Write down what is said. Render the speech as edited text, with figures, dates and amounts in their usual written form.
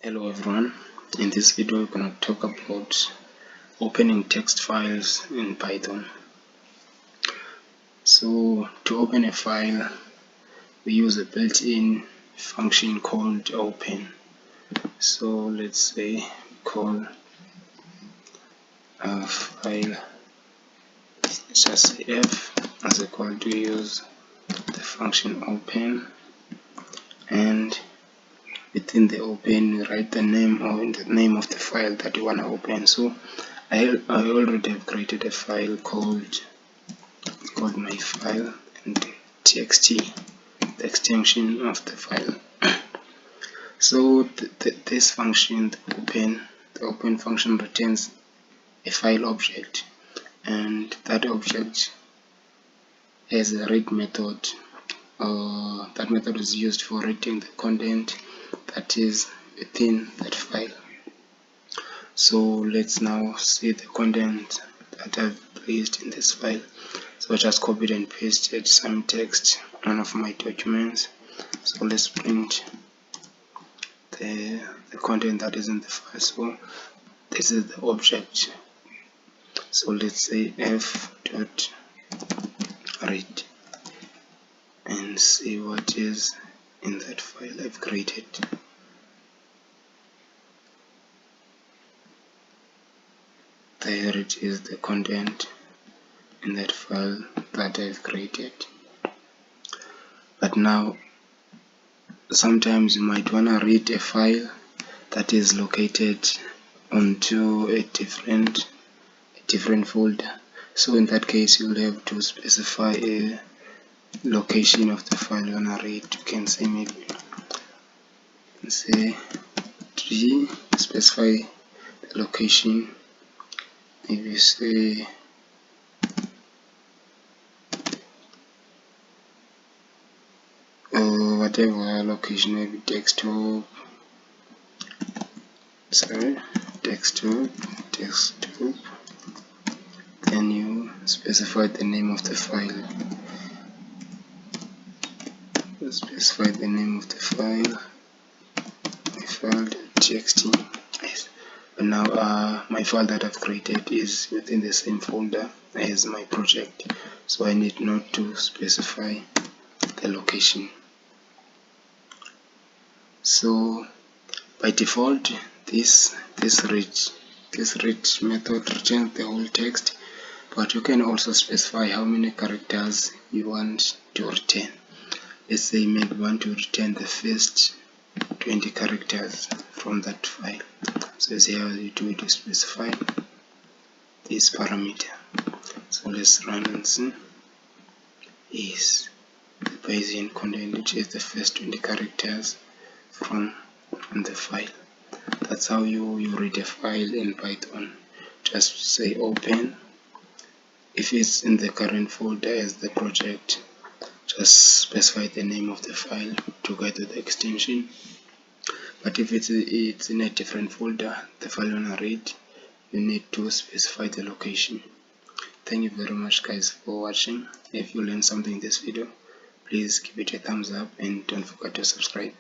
Hello everyone, in this video we're going to talk about opening text files in Python. So to open a file we use a built-in function called open. So let's say call a file, just say f as equal to use the function open, and within the open we write the name or the name of the file that you want to open. So I already have created a file called my file and txt, the extension of the file. So this function, the open function, returns a file object, and that object has a read method. That method is used for reading the content that is within that file. So let's now see the content that I've placed in this file. So I just copied and pasted some text on one of my documents. So let's print the content that is in the file. So this is the object. So let's say f dot read and see what is in that file I've created. There it is, the content in that file that I've created. But now sometimes you might want to read a file that is located onto a different folder. So in that case you'll have to specify a location of the file you want to read. You can say maybe say tree, specify the location, maybe say whatever location, maybe desktop, then you specify the name of the file. Specify the name of the file, my file.txt. Yes. But now my file that I've created is within the same folder as my project, so I need not to specify the location. So by default this read method returns the whole text, but you can also specify how many characters you want to return. Let's say maybe we want to return the first 20 characters from that file. So see how you do it to specify this parameter. So let's run and see. Is the Bayesian content, which is the first 20 characters from the file. That's how you read a file in Python. Just say open. If it's in the current folder as the project, just specify the name of the file together with the extension. But if it's in a different folder, the file you wanna read, you need to specify the location. Thank you very much guys for watching. If you learned something in this video, please give it a thumbs up and don't forget to subscribe.